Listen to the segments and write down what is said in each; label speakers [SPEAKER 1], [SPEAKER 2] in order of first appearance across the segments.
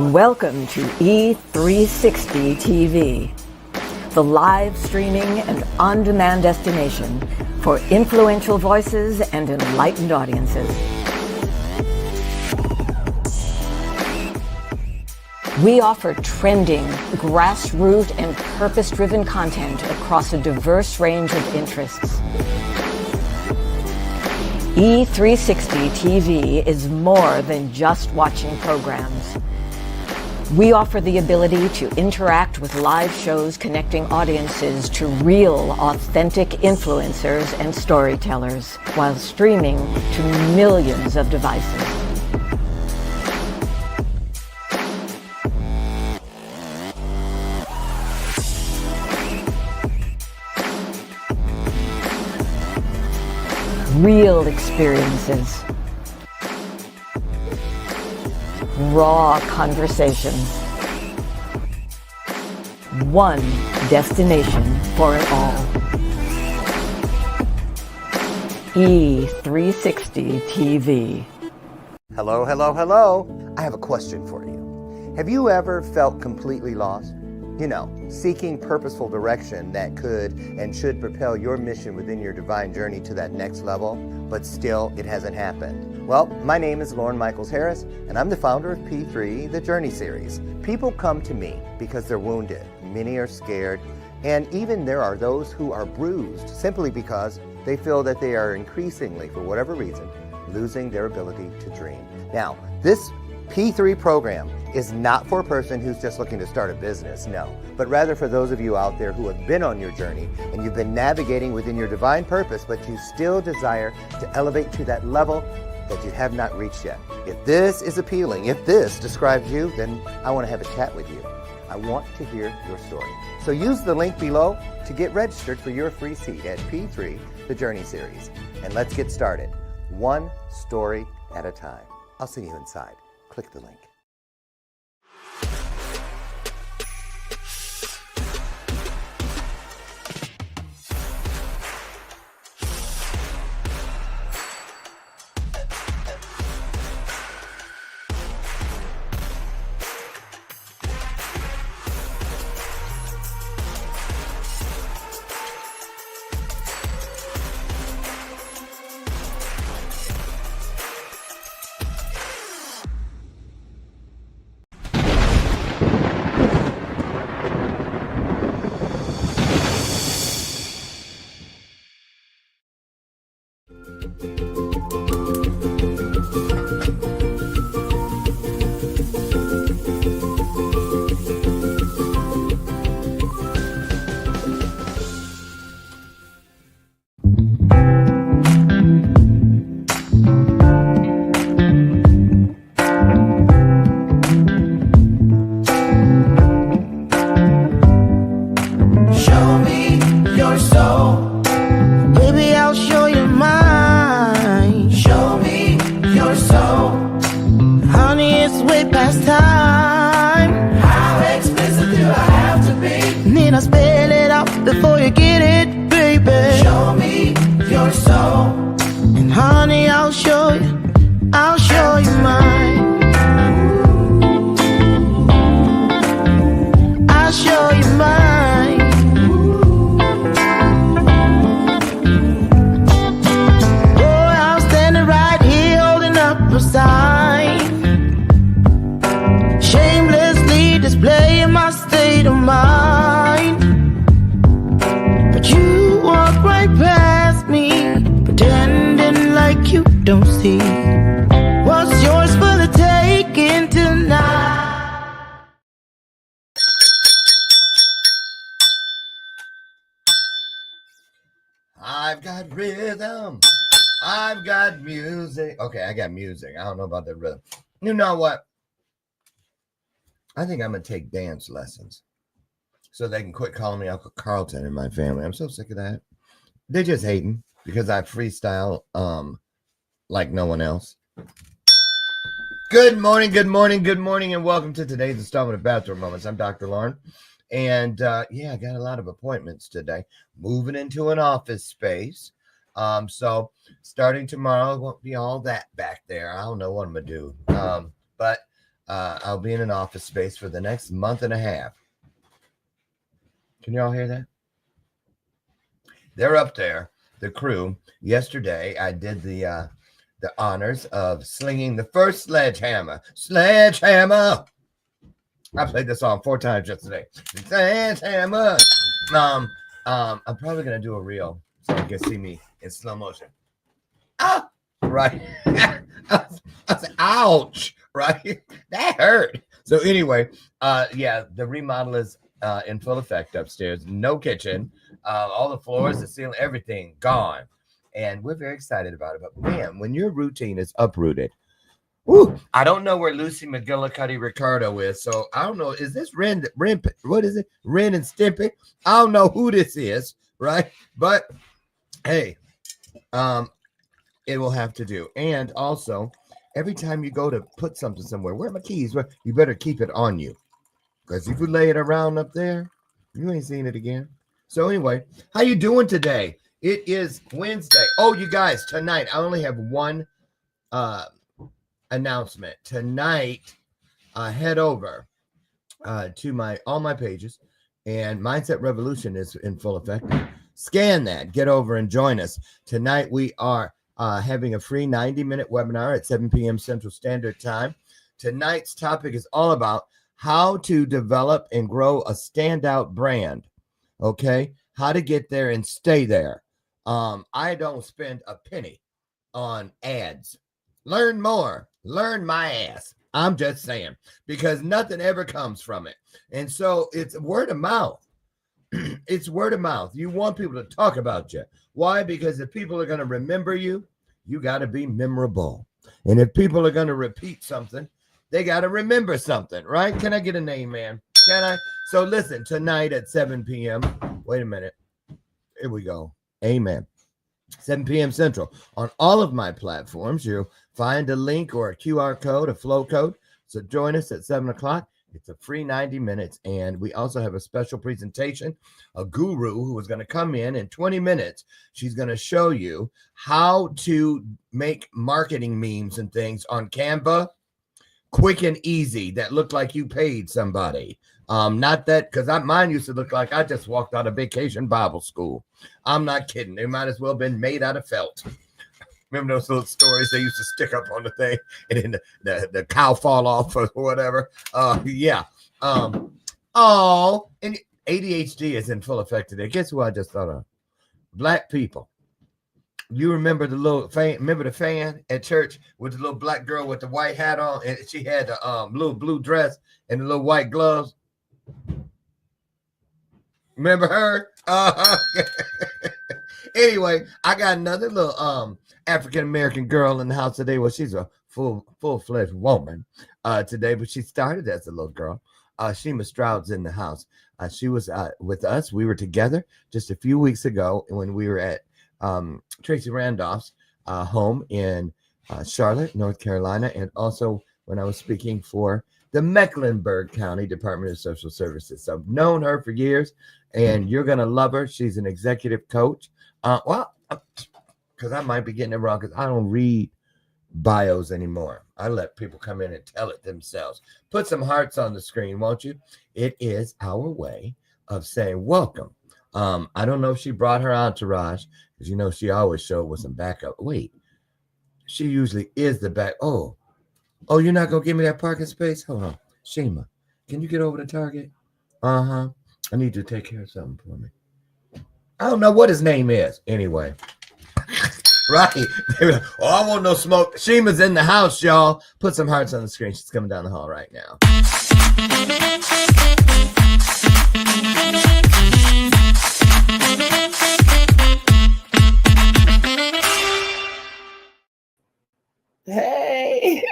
[SPEAKER 1] Welcome to E360 TV, the live streaming and on-demand destination for influential voices and enlightened audiences. We offer trending, grassroots, and purpose-driven content across a diverse range of interests. E360 TV is more than just watching programs. We offer the ability to interact with live shows connecting audiences to real, authentic influencers and storytellers while streaming to millions of devices. Real experiences. Raw conversations. One destination for it all. E360 TV.
[SPEAKER 2] Hello, hello, hello. I have a question for you. Have you ever felt completely lost? You know, seeking purposeful direction that could and should propel your mission within your divine journey to that next level, but still it hasn't happened. Well, my name is Lauren Michaels Harris, and I'm the founder of P3, the Journey Series. People come to me because they're wounded. Many are scared, and even there are those who are bruised simply because they feel that they are increasingly, for whatever reason, losing their ability to dream. Now, this P3 program is not for a person who's just looking to start a business, no, but rather for those of you out there who have been on your journey and you've been navigating within your divine purpose, but you still desire to elevate to that level that you have not reached yet. If this is appealing, if this describes you, then I want to have a chat with you. I want to hear your story. So use the link below to get registered for your free seat at P3, the Journey Series. And let's get started, one story at a time. I'll see you inside. Click the link. I've got rhythm. I've got music. Okay, I got music. I don't know about the rhythm. You know what? I think I'm going to take dance lessons so they can quit calling me Uncle Carlton in my family. I'm so sick of that. They're just hating because I freestyle like no one else. Good morning, and welcome to today's installment of Bathrobe Moments. I'm Dr. Lauren. And yeah, I got a lot of appointments today. Moving into an office space. So starting tomorrow, it won't be all that back there. I don't know what I'm gonna do. But I'll be in an office space for the next month and a half. Can you all hear that? They're up there, the crew. Yesterday, I did the honors of slinging the first sledgehammer. Sledgehammer. I played this song 4 times yesterday. Sledgehammer. I'm probably gonna do a reel so you can see me in slow motion. Ah, right. I said, ouch, right? That hurt. So anyway, yeah, the remodel is in full effect upstairs. No kitchen, all the floors, the ceiling, everything gone, and we're very excited about it. But man, when your routine is uprooted. Woo, I don't know where Lucy McGillicuddy Ricardo is, so I don't know. Is this Ren? What is it? Ren and Stimpy? I don't know who this is, right? But hey, it will have to do. And also, every time you go to put something somewhere, where are my keys? Well, you better keep it on you, because if you lay it around up there, you ain't seen it again. So anyway, how you doing today? It is Wednesday. Oh, you guys, tonight I only have one announcement. Tonight, head over to all my pages, and Mindset Revolution is in full effect. Scan that, get over and join us. Tonight we are having a free 90-minute webinar at 7 p.m. Central Standard Time. Tonight's topic is all about how to develop and grow a standout brand. Okay, how to get there and stay there. I don't spend a penny on ads. Learn more. Learn my ass. I'm just saying, because nothing ever comes from it. And so it's word of mouth. It's word of mouth. You want people to talk about you. Why? Because if people are going to remember you, you got to be memorable. And if people are going to repeat something, they got to remember something, right? Can I get a name, man? Can I? So listen, tonight at 7 p.m. Wait a minute. Here we go. Amen. 7 p.m. Central. On all of my platforms, you'll find a link or a QR code, a flow code. So join us at 7 o'clock. It's a free 90 minutes. And we also have a special presentation, a guru who is going to come in 20 minutes. She's going to show you how to make marketing memes and things on Canva, quick and easy, that look like you paid somebody. Not that, because mine used to look like I just walked out of vacation Bible school. I'm not kidding. They might as well have been made out of felt. Remember those little stories they used to stick up on the thing and then the cow fall off or whatever? Yeah. Oh, and ADHD is in full effect today. Guess who I just thought of? Black people. You remember the little fan? Remember the fan at church with the little black girl with the white hat on, and she had the little blue dress and the little white gloves. Remember her? Anyway, I got another little African American girl in the house today. Well, she's a full-fledged woman today, but she started as a little girl. Shema Stroud's in the house. She was with us. We were together just a few weeks ago when we were at Tracy Randolph's home in Charlotte, North Carolina, and also when I was speaking for the Mecklenburg County Department of Social Services. So I've known her for years, and you're going to love her. She's an executive coach. Well, because I might be getting it wrong, because I don't read bios anymore. I let people come in and tell it themselves. Put some hearts on the screen, won't you? It is our way of saying welcome. I don't know if she brought her entourage, because you know she always showed with some backup. Wait, she usually is the back. Oh, you're not gonna give me that parking space? Hold on, Shema, can you get over to Target? I need you to take care of something for me. I don't know what his name is. Anyway, right? Oh, I want no smoke. Shema's in the house, y'all. Put some hearts on the screen. She's coming down the hall right now.
[SPEAKER 3] Hey.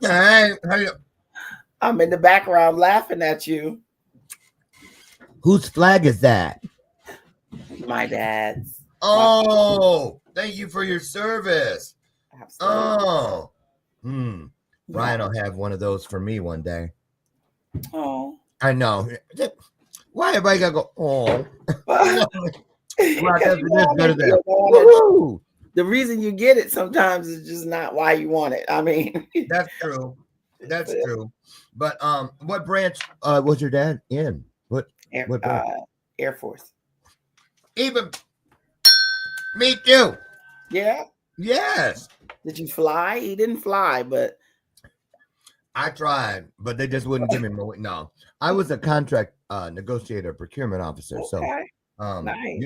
[SPEAKER 2] Hey, how you?
[SPEAKER 3] I'm in the background laughing at you.
[SPEAKER 2] Whose flag is that?
[SPEAKER 3] My dad's.
[SPEAKER 2] Oh, thank you for your service.
[SPEAKER 3] Absolutely.
[SPEAKER 2] Oh. Ryan will have one of those for me one day.
[SPEAKER 3] Oh.
[SPEAKER 2] I know. Why everybody gotta go, oh.
[SPEAKER 3] The reason you get it sometimes is just not why you want it. I mean,
[SPEAKER 2] that's true.
[SPEAKER 4] That's true. But what branch was your dad in? What branch?
[SPEAKER 3] Air Force.
[SPEAKER 4] Even me too.
[SPEAKER 3] Yeah.
[SPEAKER 4] Yes.
[SPEAKER 3] Did you fly? He didn't fly, but
[SPEAKER 4] I tried, but they just wouldn't give me more. No, I was a contract negotiator, procurement officer.
[SPEAKER 3] okay.
[SPEAKER 4] So,
[SPEAKER 3] Nice.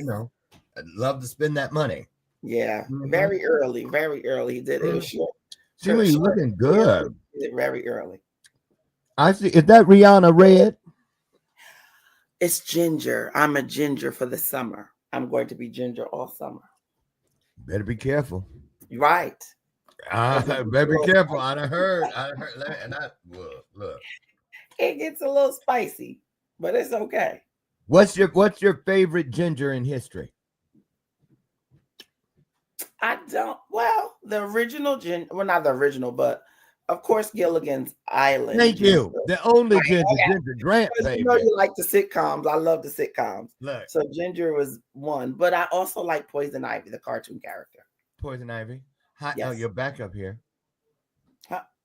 [SPEAKER 4] I'd love to spend that money.
[SPEAKER 3] Yeah.
[SPEAKER 4] Mhm.
[SPEAKER 3] Very early. Very early. He did it. Was short.
[SPEAKER 4] Shema, you looking good.
[SPEAKER 3] He did it very early.
[SPEAKER 4] I see. Is that Rihanna red?
[SPEAKER 3] It's ginger. I'm a ginger for the summer. I'm going to be ginger all summer.
[SPEAKER 4] Better be careful.
[SPEAKER 3] Right.
[SPEAKER 4] Better be careful. I done heard. And look.
[SPEAKER 3] It gets a little spicy, but it's okay.
[SPEAKER 4] What's your favorite ginger in history?
[SPEAKER 3] Well, the original ginger, well, not the original, but of course, Gilligan's Island.
[SPEAKER 4] Thank you. The only Ginger Grant, baby.
[SPEAKER 3] You know you like the sitcoms. I love the sitcoms.
[SPEAKER 4] Look.
[SPEAKER 3] So Ginger was one, but I also like Poison Ivy, the cartoon character.
[SPEAKER 4] Poison Ivy. Hi,
[SPEAKER 3] yes.
[SPEAKER 4] Oh, you're back up here.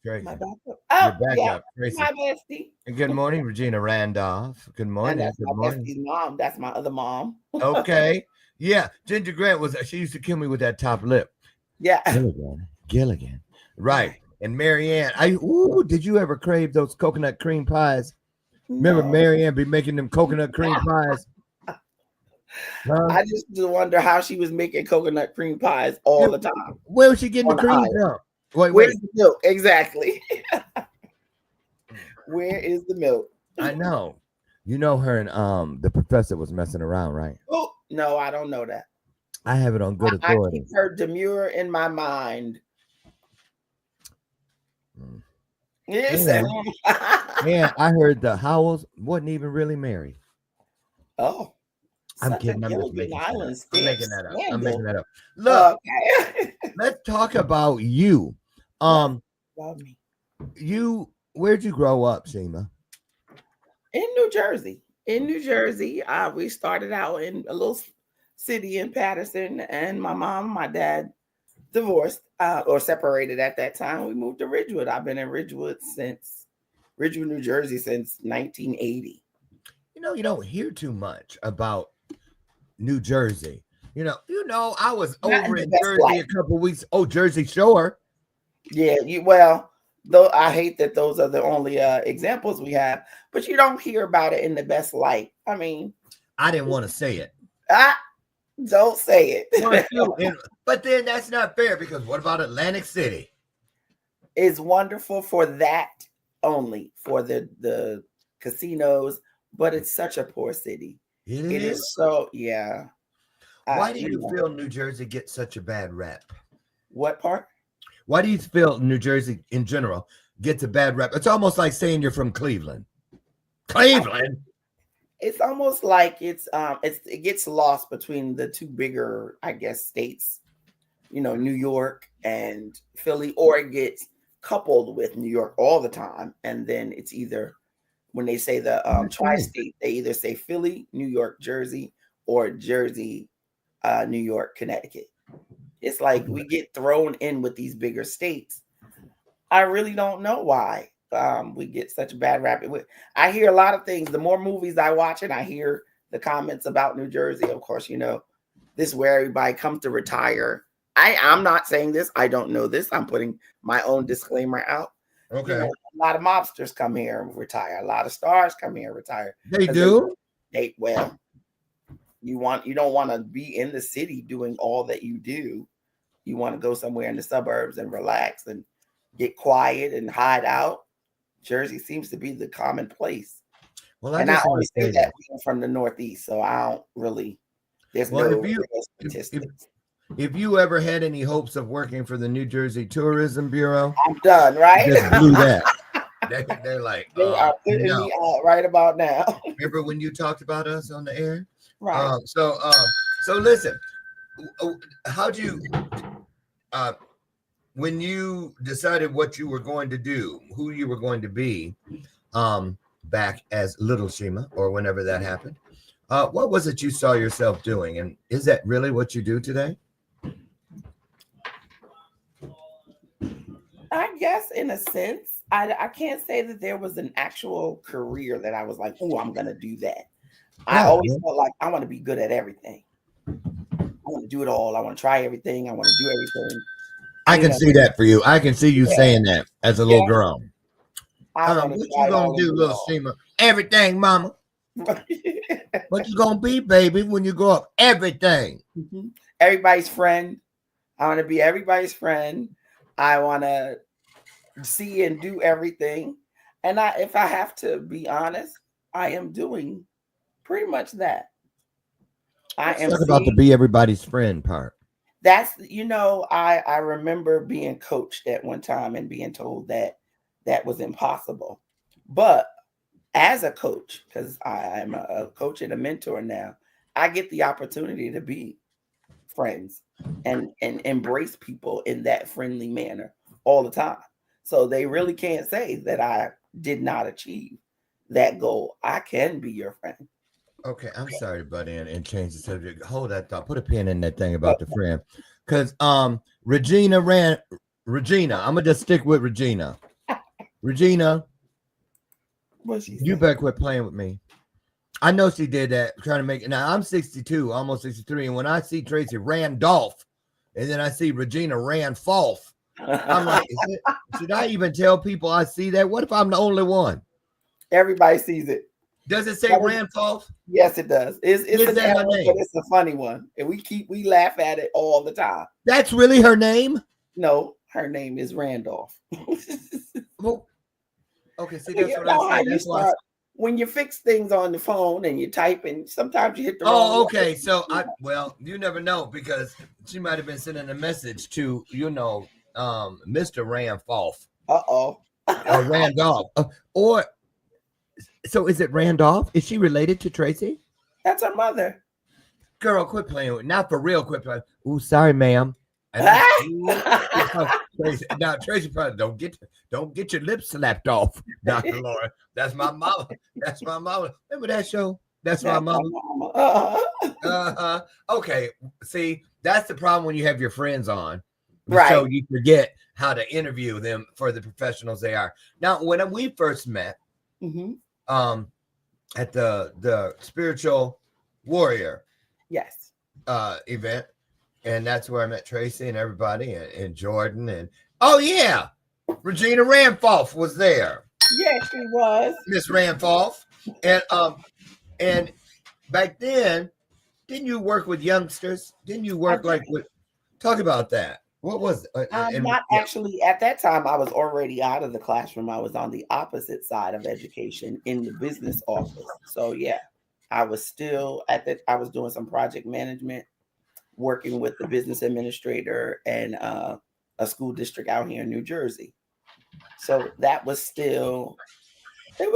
[SPEAKER 3] Tracy. My backup.
[SPEAKER 4] You're back up.
[SPEAKER 3] Tracy. My bestie.
[SPEAKER 4] And good morning, Regina Randolph. Good morning.
[SPEAKER 3] And that's
[SPEAKER 4] good
[SPEAKER 3] my
[SPEAKER 4] morning.
[SPEAKER 3] bestie's mom. That's my other mom.
[SPEAKER 4] Okay. Yeah. Ginger Grant she used to kill me with that top lip.
[SPEAKER 3] Yeah.
[SPEAKER 4] Gilligan. Right. And Marianne, did you ever crave those coconut cream pies? No. Remember Marianne be making them coconut cream pies? Huh?
[SPEAKER 3] I just wonder how she was making coconut cream pies all the time.
[SPEAKER 4] Where was she getting the cream from?
[SPEAKER 3] Where's the milk? Exactly. Where is the milk?
[SPEAKER 4] I know. You know her and the professor was messing around, right?
[SPEAKER 3] Oh, no, I don't know that.
[SPEAKER 4] I have it on good authority.
[SPEAKER 3] I keep her demure in my mind. Yes.
[SPEAKER 4] Yeah, I heard the Howells wasn't even really married.
[SPEAKER 3] Oh.
[SPEAKER 4] I'm kidding. I'm making that up. Look, let's talk about you.
[SPEAKER 3] About me.
[SPEAKER 4] Where'd you grow up, Shema?
[SPEAKER 3] In New Jersey. We started out in a little city in Patterson, and my mom and my dad divorced or separated at that time. We moved to Ridgewood. I've been in Ridgewood, New Jersey since 1980.
[SPEAKER 4] You don't hear too much about New Jersey. I was over in Jersey a couple weeks. Oh, Jersey Shore.
[SPEAKER 3] Yeah, though I hate that those are the only examples we have, but you don't hear about it in the best light. I mean,
[SPEAKER 4] I didn't want to say it.
[SPEAKER 3] Don't say it.
[SPEAKER 4] But then that's not fair, because what about Atlantic City?
[SPEAKER 3] It's wonderful for that only, for the casinos, but it's such a poor city. It is so, yeah.
[SPEAKER 4] Why do you feel New Jersey gets such a bad rep?
[SPEAKER 3] What part?
[SPEAKER 4] Why do you feel New Jersey in general gets a bad rep? It's almost like saying you're from Cleveland. Cleveland?
[SPEAKER 3] It's almost like it gets lost between the two bigger, I guess, states, New York and Philly, or it gets coupled with New York all the time. And then it's either, when they say the tri-state, they either say Philly, New York, Jersey, or Jersey, New York, Connecticut. It's like we get thrown in with these bigger states. I really don't know why we get such a bad rap. I hear a lot of things. The more movies I watch, and I hear the comments about New Jersey, of course, this is where everybody comes to retire. I'm not saying this. I don't know this. I'm putting my own disclaimer out.
[SPEAKER 4] Okay.
[SPEAKER 3] A lot of mobsters come here and retire. A lot of stars come here and retire.
[SPEAKER 4] They do?
[SPEAKER 3] You don't want to be in the city doing all that you do. You want to go somewhere in the suburbs and relax and get quiet and hide out. Jersey seems to be the common place. Well, I always say that being from the Northeast, so I don't really. There's no statistics.
[SPEAKER 4] If you ever had any hopes of working for the New Jersey Tourism Bureau,
[SPEAKER 3] I'm done, right?
[SPEAKER 4] Just blew that. They're like,
[SPEAKER 3] they are putting me out right about now.
[SPEAKER 4] Remember when you talked about us on the air?
[SPEAKER 3] Right.
[SPEAKER 4] So listen, how'd you, when you decided what you were going to do, who you were going to be, back as little Shema, or whenever that happened, what was it you saw yourself doing? And is that really what you do today?
[SPEAKER 3] I guess in a sense, I can't say that there was an actual career that I was like, oh, I'm gonna do that. I
[SPEAKER 4] Oh,
[SPEAKER 3] always
[SPEAKER 4] yeah.
[SPEAKER 3] felt like I want to be good at everything. I want to do it all. I want to try everything. I want to do everything.
[SPEAKER 4] I
[SPEAKER 3] You
[SPEAKER 4] can
[SPEAKER 3] know,
[SPEAKER 4] see that for you. I can see you
[SPEAKER 3] yeah,
[SPEAKER 4] saying that as a
[SPEAKER 3] yeah.
[SPEAKER 4] little girl.
[SPEAKER 3] I want to
[SPEAKER 4] What
[SPEAKER 3] try
[SPEAKER 4] you
[SPEAKER 3] it
[SPEAKER 4] gonna
[SPEAKER 3] all and
[SPEAKER 4] do,
[SPEAKER 3] do
[SPEAKER 4] little
[SPEAKER 3] it
[SPEAKER 4] Shema? Everything, mama.
[SPEAKER 3] all.
[SPEAKER 4] What you gonna be, baby, when you grow up? Everything.
[SPEAKER 3] Mhm. Everybody's friend. I want to be everybody's friend. I want to see and do everything. And if I have to be honest, I am doing pretty much that. I
[SPEAKER 4] Let's
[SPEAKER 3] am
[SPEAKER 4] talk about the
[SPEAKER 3] seeing
[SPEAKER 4] be everybody's friend part.
[SPEAKER 3] that's, I remember being coached at one time and being told that that was impossible. But as a coach, because I'm a coach and a mentor now, I get the opportunity to be friends and embrace people in that friendly manner all the time. So they really can't say that I did not achieve that goal. I can be your friend.
[SPEAKER 4] Okay, I'm sorry to butt in and change the subject. Hold that thought. Put a pin in that thing about the friend. Because Regina, I'm gonna just stick with Regina. Regina,
[SPEAKER 3] What she
[SPEAKER 4] you
[SPEAKER 3] say?
[SPEAKER 4] better quit playing with me. I know she did that, trying to make it. Now I'm 62, almost 63, and when I see Tracy Randolph, and then I see Regina Randolph, I'm like, should I even tell people I see that? What if I'm the only one?
[SPEAKER 3] Everybody sees it.
[SPEAKER 4] Does it say
[SPEAKER 3] That is-
[SPEAKER 4] Randolph?
[SPEAKER 3] Yes, it does. It's
[SPEAKER 4] Is
[SPEAKER 3] an
[SPEAKER 4] that her
[SPEAKER 3] error,
[SPEAKER 4] name?
[SPEAKER 3] but it's a funny one, and we laugh at it all the time.
[SPEAKER 4] That's really her name?
[SPEAKER 3] No, her name is Randolph.
[SPEAKER 4] Well, okay, see,
[SPEAKER 3] You
[SPEAKER 4] that's what I
[SPEAKER 3] know how
[SPEAKER 4] said.
[SPEAKER 3] you
[SPEAKER 4] That's why.
[SPEAKER 3] start when you fix things on the phone and you type, and sometimes you hit the wrong.
[SPEAKER 4] Oh, okay. So well, you never know because she might have been sending a message to, Mr. Randolph
[SPEAKER 3] Uh-oh.
[SPEAKER 4] or Randolph. Or so is it Randolph? Is she related to Tracy?
[SPEAKER 3] That's her mother.
[SPEAKER 4] Girl, quit playing with not for real, quit playing. Ooh, sorry, ma'am. And Tracy, now Tracy probably don't get your lips slapped off, Dr. Laura. That's my mama. That's my mama. Remember that show? That's my mama. Uh-huh. Okay. See, that's the problem when you have your friends on the
[SPEAKER 3] Right.
[SPEAKER 4] show. You forget how to interview them for the professionals they are. Now, when we first met,
[SPEAKER 3] Mhm.
[SPEAKER 4] at the spiritual warrior
[SPEAKER 3] Yes.
[SPEAKER 4] event, and that's where I met Tracy and everybody and Jordan and oh yeah, Regina Randolph was there.
[SPEAKER 3] Yes, she was.
[SPEAKER 4] Miss Randolph. And back then, didn't you work with youngsters? Didn't you
[SPEAKER 3] I
[SPEAKER 4] work like
[SPEAKER 3] did.
[SPEAKER 4] with talk about that? What was it?
[SPEAKER 3] Not actually at that time. I was already out of the classroom. I was on the opposite side of education in the business office. So yeah, I was still I was doing some project management, working with the business administrator and a school district out here in New Jersey. So that was still it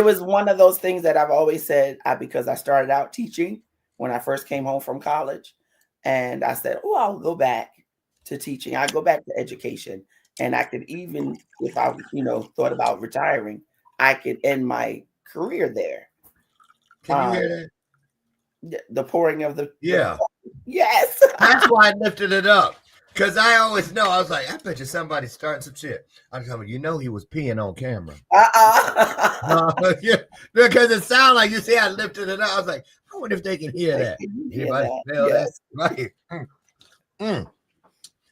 [SPEAKER 3] was one of those things that I've always said because I started out teaching when I first came home from college, and I said, "Oh, I'll go back to teaching. I go back to education, and I could even if I thought about retiring, I could end my career there."
[SPEAKER 4] Can you hear that?
[SPEAKER 3] The pouring of the
[SPEAKER 4] Yeah.
[SPEAKER 3] Yes.
[SPEAKER 4] That's why I lifted it up. Because I always know, I was like, I bet you somebody's starting some shit. I'm coming, he was peeing on camera. Yeah, because it sounded like you see I lifted it up. I was like, I wonder if they can hear that. Anybody smell
[SPEAKER 3] Yes.
[SPEAKER 4] that? Right.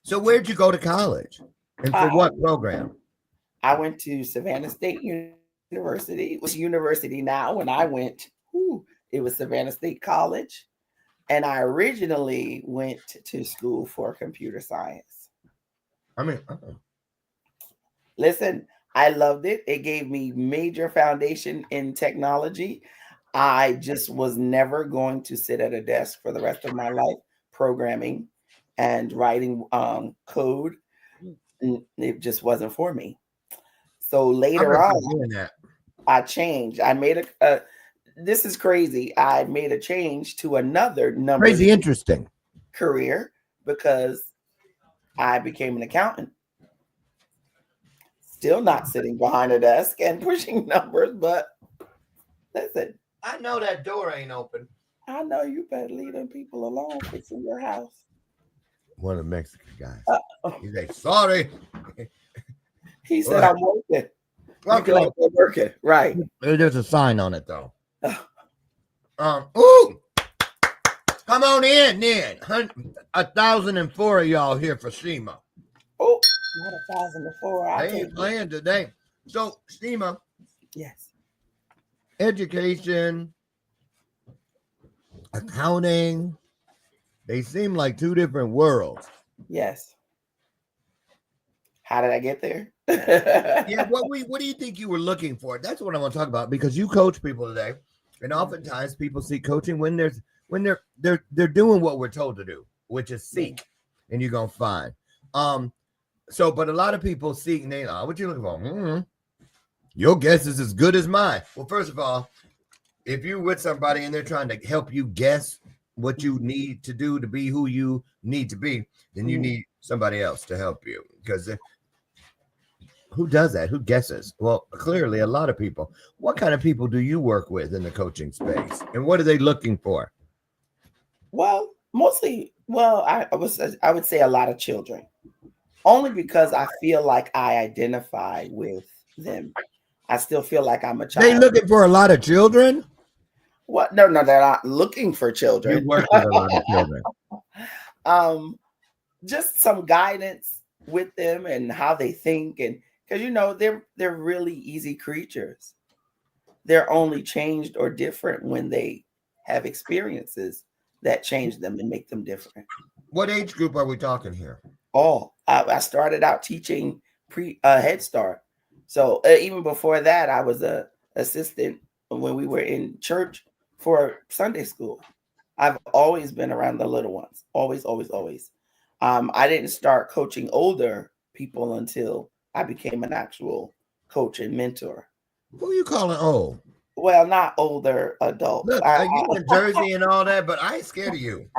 [SPEAKER 4] So where'd you go to college? And for what program?
[SPEAKER 3] I went to Savannah State University. It was university now. When I went, it was Savannah State College. And I originally went to school for computer science. Listen, I loved it. It gave me major foundation in technology. I just was never going to sit at a desk for the rest of my life programming and writing code. It just wasn't for me. So later on, I changed. I made this is crazy. I made a change to another
[SPEAKER 4] crazy interesting
[SPEAKER 3] career because I became an accountant. Still not sitting behind a desk and pushing numbers, but listen.
[SPEAKER 4] I know that door ain't open.
[SPEAKER 3] I know you better leave them people alone fixing your house.
[SPEAKER 4] One of the Mexican guys. He's like, sorry.
[SPEAKER 3] He said,
[SPEAKER 4] Right.
[SPEAKER 3] I'm working. You
[SPEAKER 4] Okay.
[SPEAKER 3] can have me working. Right.
[SPEAKER 4] There's a sign on it though. Ooh, come on in then. 1,004 of y'all here for Shema.
[SPEAKER 3] Oh, not 1,004. I'll
[SPEAKER 4] They
[SPEAKER 3] take
[SPEAKER 4] ain't
[SPEAKER 3] it.
[SPEAKER 4] playing today. So, Shema,
[SPEAKER 3] Yes.
[SPEAKER 4] education, accounting, they seem like two different worlds.
[SPEAKER 3] Yes. How did I get there?
[SPEAKER 4] Yeah, what do you think you were looking for? That's what I want to talk about, because you coach people today, and oftentimes people see coaching when they're doing what we're told to do, which is seek, and you're gonna find. So, but a lot of people seek, and they, what you looking for? Your guess is as good as mine. Well, first of all, if you're with somebody and they're trying to help you guess what you need to do to be who you need to be, then you need somebody else to help you, because who does that? Who guesses? Well, clearly a lot of people. What kind of people do you work with in the coaching space, and what are they looking for?
[SPEAKER 3] Well, mostly, I would say a lot of children, only because I feel like I identify with them. I still feel like I'm a child.
[SPEAKER 4] They looking for a lot of children?
[SPEAKER 3] What? No, they're not looking for
[SPEAKER 4] You
[SPEAKER 3] children.
[SPEAKER 4] work with a lot of children.
[SPEAKER 3] Just some guidance with them and how they think, and because they're really easy creatures. They're only changed or different when they have experiences that change them and make them different.
[SPEAKER 4] What age group are we talking here?
[SPEAKER 3] I started out teaching Head Start. So even before that, I was a assistant when we were in church for Sunday school. I've always been around the little ones. Always, always, always. I didn't start coaching older people until I became an actual coach and mentor.
[SPEAKER 4] Who you calling old?
[SPEAKER 3] Well, not older adults.
[SPEAKER 4] Look, you in Jersey and all that, but I ain't scared of you.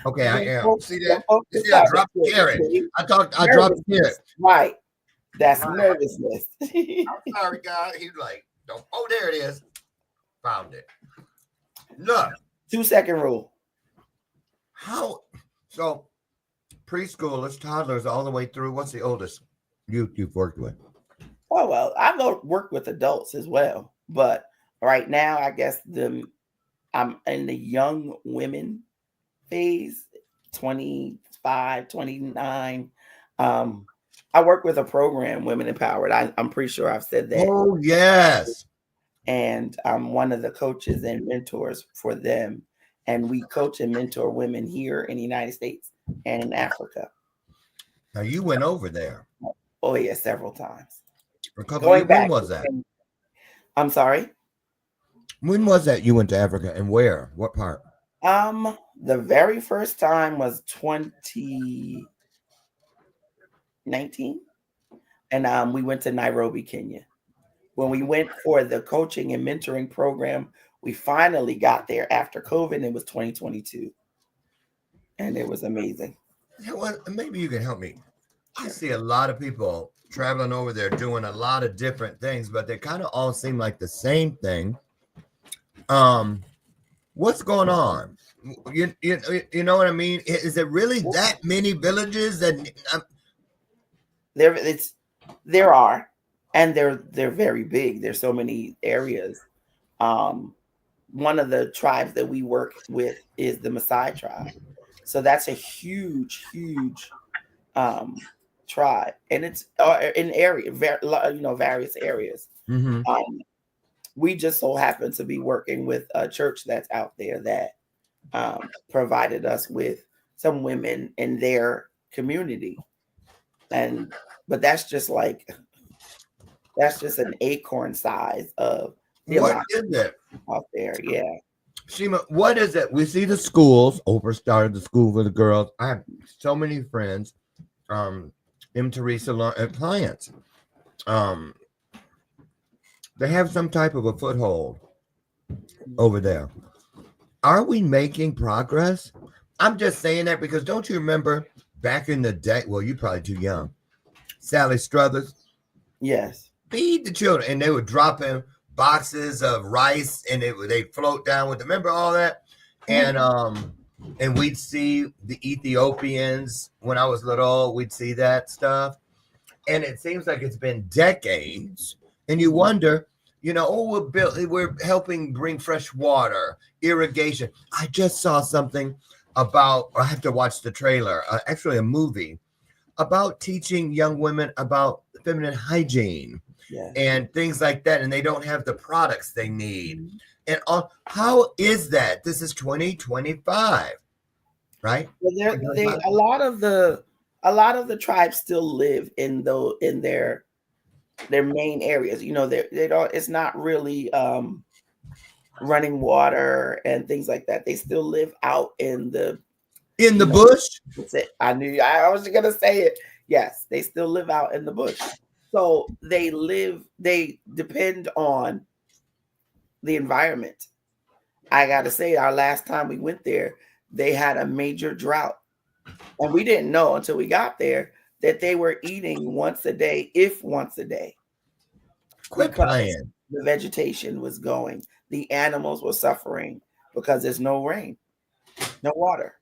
[SPEAKER 4] Okay, I am. See that? You see, I dropped the carrot. I dropped the carrot.
[SPEAKER 3] Right. That's nervousness.
[SPEAKER 4] I'm sorry, guys. He's like, don't. Oh, there it is. Found it. Look.
[SPEAKER 3] 2-second rule.
[SPEAKER 4] How? So, preschoolers, toddlers, all the way through. What's the oldest you've worked with?
[SPEAKER 3] Oh, well, I've worked with adults as well. But right now, I guess I'm in the young women phase, 25, 29. I work with a program, Women Empowered. I'm pretty sure I've said that.
[SPEAKER 4] Oh, yes.
[SPEAKER 3] And I'm one of the coaches and mentors for them. And we coach and mentor women here in the United States and in Africa.
[SPEAKER 4] Now, you went over there.
[SPEAKER 3] Oh, yeah, several times.
[SPEAKER 4] A couple of years. When was that?
[SPEAKER 3] I'm sorry?
[SPEAKER 4] When was that you went to Africa, and where? What part?
[SPEAKER 3] The very first time was 2019. And we went to Nairobi, Kenya. When we went for the coaching and mentoring program, we finally got there after COVID, and it was 2022. And it was amazing.
[SPEAKER 4] Yeah, well, maybe you can help me. I see a lot of people traveling over there doing a lot of different things, but they kind of all seem like the same thing. What's going on? You know what I mean? Is it really that many villages that
[SPEAKER 3] there are, and they're very big. There's so many areas. One of the tribes that we work with is the Maasai tribe. So that's a huge tribe, and it's in various areas.
[SPEAKER 4] Mm-hmm.
[SPEAKER 3] We just so happen to be working with a church that's out there that provided us with some women in their community, but that's just an acorn size of
[SPEAKER 4] what is it
[SPEAKER 3] out there. Yeah.
[SPEAKER 4] Shema, what is it? We see the schools, started the school for the girls. I have so many friends, Teresa clients. They have some type of a foothold over there. Are we making progress? I'm just saying that because don't you remember back in the day? Well, you're probably too young. Sally Struthers.
[SPEAKER 3] Yes.
[SPEAKER 4] Feed the children, and they would drop in boxes of rice, and they float down with. Remember all that? And we'd see the Ethiopians when I was little. We'd see that stuff. and it seems like it's been decades, and you wonder, we're helping bring fresh water, irrigation. I just saw something about, I have to watch the trailer, actually a movie about teaching young women about feminine hygiene and things like that, and they don't have the products they need. And how is that? This is 2025, right?
[SPEAKER 3] Well, a lot of the tribes still live in their main areas. They don't. It's not really running water and things like that. They still live out in the
[SPEAKER 4] bush.
[SPEAKER 3] That's it. I was gonna say it. Yes, they still live out in the bush. So they depend on the environment. I gotta say, our last time we went there, they had a major drought. And we didn't know until we got there that they were eating once a day, if once a day.
[SPEAKER 4] Quit playing.
[SPEAKER 3] The vegetation was going. The animals were suffering because there's no rain, no water.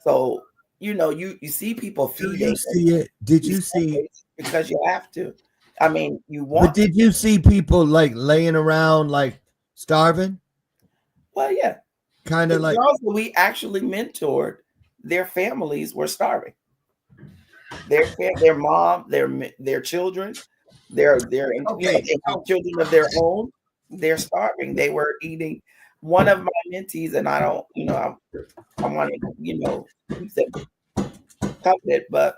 [SPEAKER 3] So, you see people feeding.
[SPEAKER 4] Did you see it? Did you see?
[SPEAKER 3] Because you have to. I mean, you want.
[SPEAKER 4] But did you see people like laying around like starving?
[SPEAKER 3] Well, yeah.
[SPEAKER 4] Kind of like.
[SPEAKER 3] Girls that we actually mentored, their families were starving. Their mom, their children, their children of their own, they're starving. They were eating. One of my mentees, and I don't, I want to, keep it coveted, but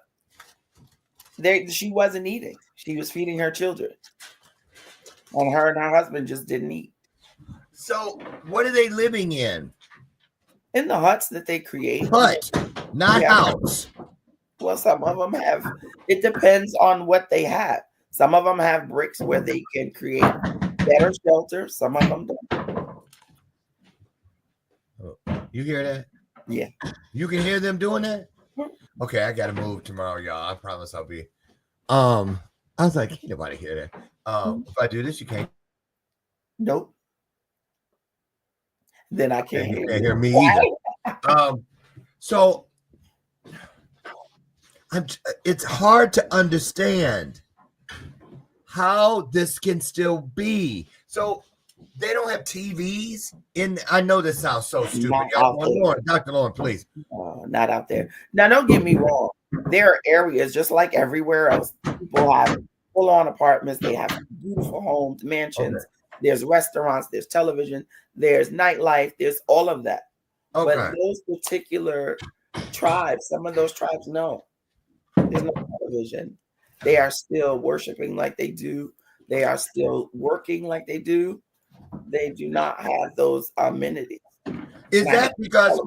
[SPEAKER 3] she wasn't eating. She was feeding her children, and her husband just didn't eat.
[SPEAKER 4] So, what are they living in?
[SPEAKER 3] In the huts that they create.
[SPEAKER 4] Hut, not house.
[SPEAKER 3] Well, some of them have. It depends on what they have. Some of them have bricks where they can create better shelter. Some of them don't.
[SPEAKER 4] You hear that?
[SPEAKER 3] Yeah.
[SPEAKER 4] You can hear them doing that? Okay, I gotta move tomorrow, y'all. I promise I'll be. I was like, can't nobody hear that. If I do this, you can't.
[SPEAKER 3] Nope. Then I can't
[SPEAKER 4] hear you. Can't hear me either. So it's hard to understand how this can still be. So they don't have TVs in. I know this sounds so stupid. Dr. Lauren, please.
[SPEAKER 3] Not out there. Now, don't get me wrong. There are areas just like everywhere else. People have full-on apartments. They have beautiful homes, mansions. Okay. There's restaurants. There's television. There's nightlife. There's all of that. Okay. But those particular tribes, some of those tribes, no. There's no television. They are still worshiping like they do. They are still working like they do. They do not have those amenities.
[SPEAKER 4] Is that because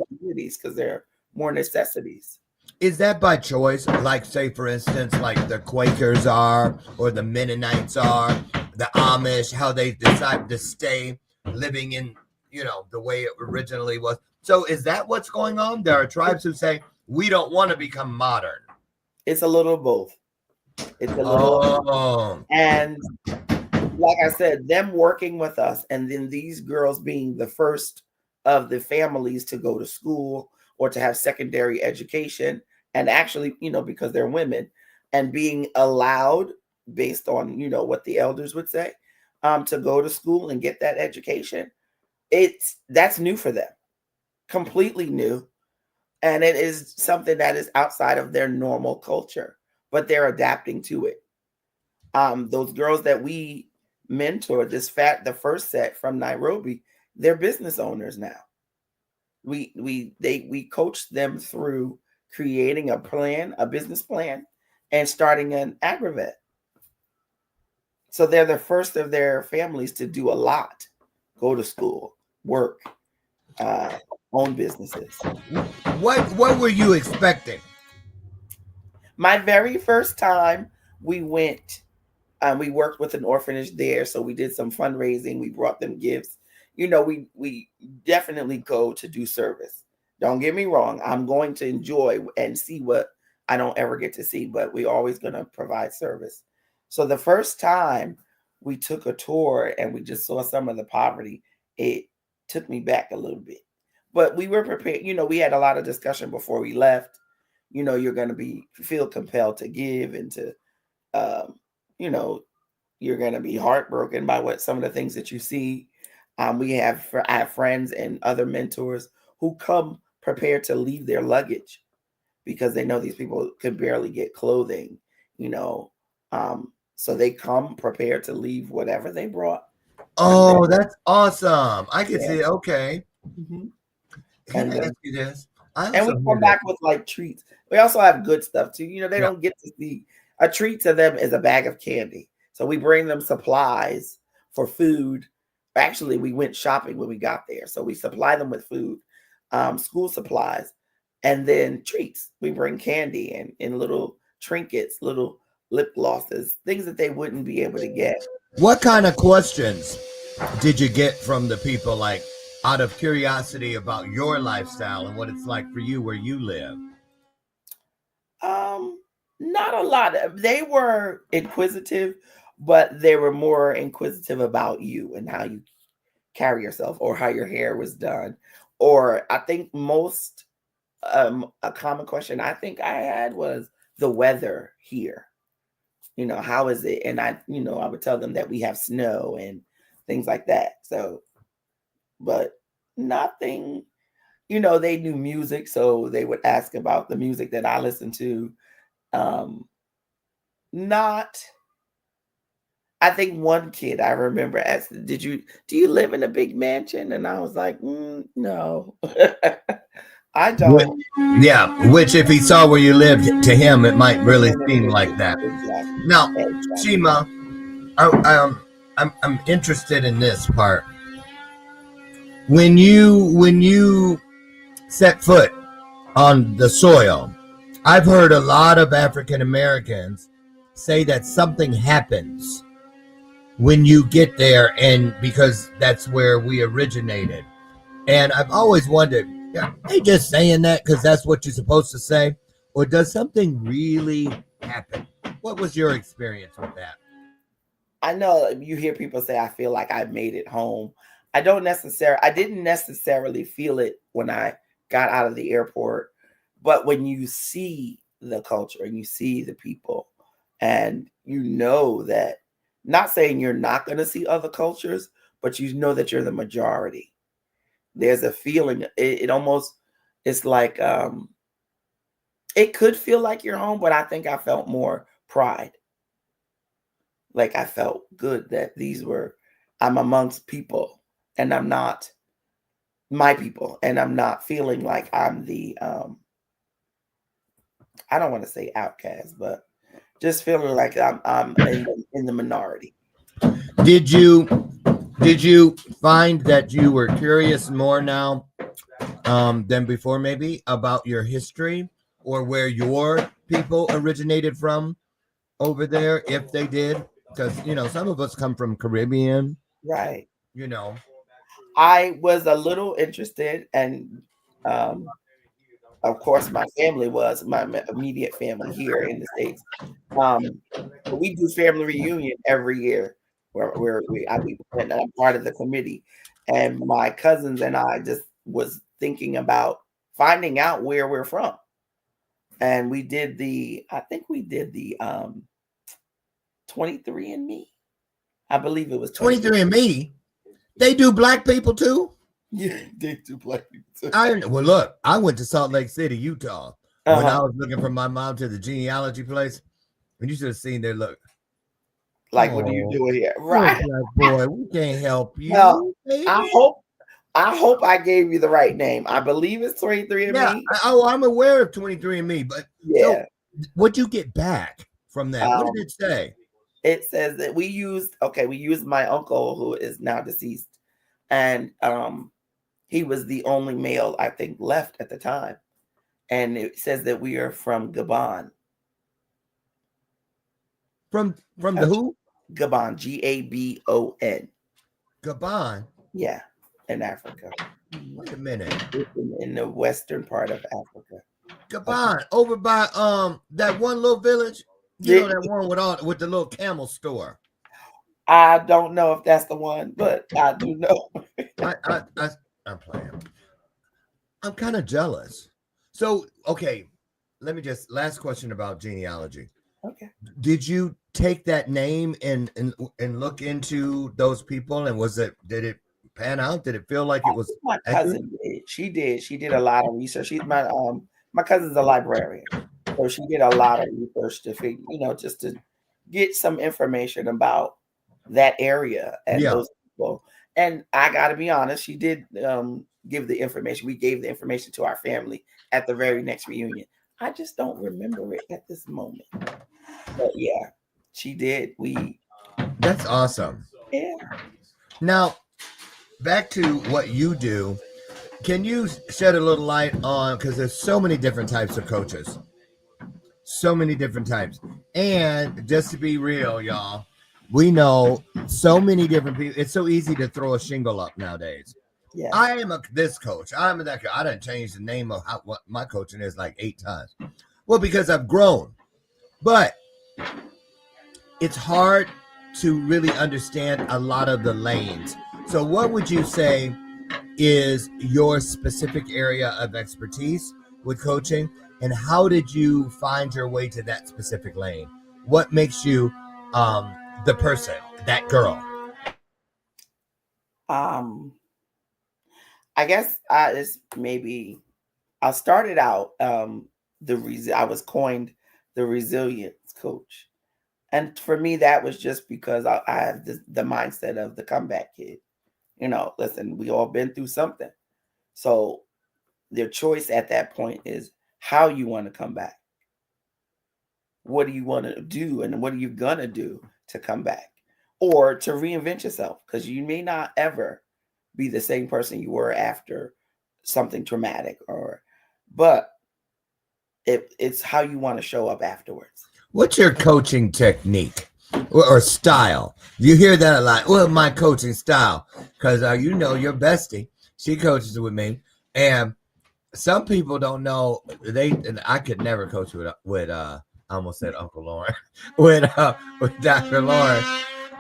[SPEAKER 3] they're more necessities?
[SPEAKER 4] Is that by choice? Like, say, for instance, like the Quakers are, or the Mennonites are, the Amish, how they decide to stay living in, the way it originally was. So is that what's going on? There are tribes who say, we don't want to become modern.
[SPEAKER 3] It's a little both. It's a little, and like I said, them working with us, and then these girls being the first of the families to go to school or to have secondary education, and actually, because they're women, and being allowed based on, what the elders would say, to go to school and get that education. That's new for them, completely new. And it is something that is outside of their normal culture, but they're adapting to it. Those girls that we mentored, the first set from Nairobi, they're business owners now. We coached them through creating a business plan, and starting an agrivet. So they're the first of their families to do a lot, go to school, work, own businesses.
[SPEAKER 4] What were you expecting?
[SPEAKER 3] My very first time we went, we worked with an orphanage there. So we did some fundraising. We brought them gifts. We definitely go to do service. Don't get me wrong. I'm going to enjoy and see what I don't ever get to see, but we're always going to provide service. So the first time we took a tour and we just saw some of the poverty, it took me back a little bit. But we were prepared. We had a lot of discussion before we left. you're going to feel compelled to give and to, you know, you're going to be heartbroken by some of the things that you see. I have friends and other mentors who come prepared to leave their luggage because they know these people could barely get clothing, so they come prepared to leave whatever they brought.
[SPEAKER 4] Oh, that's awesome. I can
[SPEAKER 3] Yeah.
[SPEAKER 4] see. Okay.
[SPEAKER 3] Mm-hmm.
[SPEAKER 4] Can I ask you this?
[SPEAKER 3] And we come back with like treats. We also have good stuff too. They
[SPEAKER 4] Yeah.
[SPEAKER 3] don't get to see. A treat to them is a bag of candy. So we bring them supplies for food. Actually, we went shopping when we got there. So we supply them with food, school supplies, and then treats. We bring candy and little trinkets, little lip glosses, things that they wouldn't be able to get.
[SPEAKER 4] What kind of questions did you get from the people, like out of curiosity about your lifestyle and what it's like for you where you live?
[SPEAKER 3] Not a lot. They were inquisitive, but they were more inquisitive about you and how you carry yourself or how your hair was done. Or I think most a common question I think I had was the weather here. How is it? And I would tell them that we have snow and things like that. So, but nothing, they knew music, so they would ask about the music that I listen to. I think one kid I remember asked, do you live in a big mansion? And I was like, no, I don't.
[SPEAKER 4] Yeah, which if he saw where you lived, to him, it might really seem like that.
[SPEAKER 3] Exactly.
[SPEAKER 4] Now, Shema, I'm interested in this part. When you set foot on the soil, I've heard a lot of African Americans say that something happens when you get there, and because that's where we originated. And I've always wondered, are they just saying that because that's what you're supposed to say, or does something really happen? What was your experience with that?
[SPEAKER 3] I know you hear people say, I feel like I made it home. I didn't necessarily feel it when I got out of the airport, but when you see the culture and you see the people and that, not saying you're not going to see other cultures, but that you're the majority. There's a feeling, it's like, it could feel like you're home, but I think I felt more pride. Like I felt good that I'm amongst people and I'm not my people, and I'm not feeling like I'm the, I don't want to say outcast, but just feeling like I'm in the minority.
[SPEAKER 4] Did you find that you were curious more now than before, maybe, about your history or where your people originated from over there, if they did? Because some of us come from Caribbean,
[SPEAKER 3] right?
[SPEAKER 4] I
[SPEAKER 3] was a little interested, and of course my family was my immediate family here in the States. We do family reunion every year where I'm part of the committee, and my cousins and I just was thinking about finding out where we're from. And we did the 23andMe. I believe it was
[SPEAKER 4] 23andMe. They do black people too?
[SPEAKER 3] Yeah, they do black people too.
[SPEAKER 4] Well, look, I went to Salt Lake City, Utah, when I was looking for my mom to the genealogy place, and you should have seen their look.
[SPEAKER 3] Like, what are you doing here? Right.
[SPEAKER 4] Boy, we can't help you.
[SPEAKER 3] No, I hope I gave you the right name. I believe it's 23andMe.
[SPEAKER 4] Yeah, I'm aware of 23andMe, but
[SPEAKER 3] yeah.
[SPEAKER 4] So what'd you get back from that? What did it say?
[SPEAKER 3] It says that we used my uncle, who is now deceased, and he was the only male, I think, left at the time. And it says that we are from Gabon.
[SPEAKER 4] From the who?
[SPEAKER 3] Gabon, Gabon.
[SPEAKER 4] Gabon?
[SPEAKER 3] Yeah, in Africa.
[SPEAKER 4] Wait a minute.
[SPEAKER 3] In the western part of Africa.
[SPEAKER 4] Gabon, over by that one little village. That one with the little camel store.
[SPEAKER 3] I don't know if that's the one, but I do know.
[SPEAKER 4] I'm playing. I'm kind of jealous. So, okay, let me just last question about genealogy.
[SPEAKER 3] Okay.
[SPEAKER 4] Did you take that name and look into those people, and did it pan out? Did it feel like it was
[SPEAKER 3] My
[SPEAKER 4] accurate?
[SPEAKER 3] cousin did. She did a lot of research. She's my cousin's a librarian, so she did a lot of research to figure, just to get some information about that area and
[SPEAKER 4] Yeah.
[SPEAKER 3] those people. And I got to be honest, she did give the information. We gave the information to our family at the very next reunion. I just don't remember it at this moment. But yeah, she did.
[SPEAKER 4] That's awesome.
[SPEAKER 3] Yeah.
[SPEAKER 4] Now, back to what you do. Can you shed a little light on, because there's so many different types of coaches, so many different types, and just to be real, y'all, we know so many different people. It's so easy to throw a shingle up nowadays.
[SPEAKER 3] Yeah.
[SPEAKER 4] I am this coach. I'm that coach. I didn't change the name of what my coaching is like 8 times. Well, because I've grown, but it's hard to really understand a lot of the lanes. So what would you say is your specific area of expertise with coaching, and how did you find your way to that specific lane? What makes you the person, that girl?
[SPEAKER 3] I guess I started out I was coined the resilience coach. And for me, that was just because I have the mindset of the comeback kid. Listen, we all been through something. So their choice at that point is how you want to come back. What do you want to do, and what are you going to do to come back or to reinvent yourself? Because you may not ever be the same person you were after something traumatic, but it's how you want to show up afterwards.
[SPEAKER 4] What's your coaching technique or style? You hear that a lot. Well, my coaching style, because your bestie, she coaches with me, and some people don't know. I could never coach with I almost said Uncle Lauren with Dr. Lauren,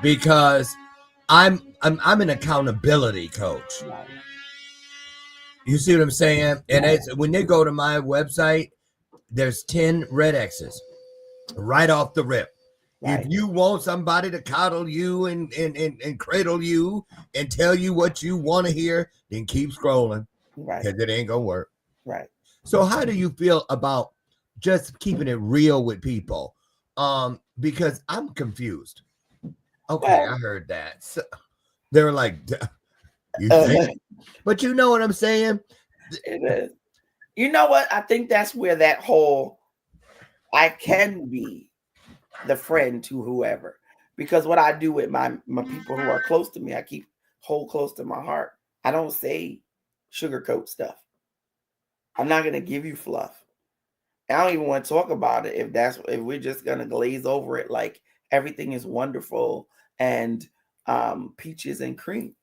[SPEAKER 4] because I'm an accountability coach. You see what I'm saying? And it's when they go to my website, there's 10 red X's right off the rip. Right. If you want somebody to coddle you and cradle you and tell you what you want to hear, then keep scrolling.
[SPEAKER 3] Right.
[SPEAKER 4] Because it ain't gonna work.
[SPEAKER 3] Right.
[SPEAKER 4] So how do you feel about just keeping it real with people? Because I'm confused. Okay, I heard that. So they were like, you think? But you know what I'm saying?
[SPEAKER 3] It is. You know what? I think that's where that whole I can be the friend to whoever. Because what I do with my people who are close to me, I hold close to my heart. I don't say sugarcoat stuff. I'm not going to give you fluff. I don't even want to talk about it if we're just going to glaze over it like everything is wonderful and peaches and cream.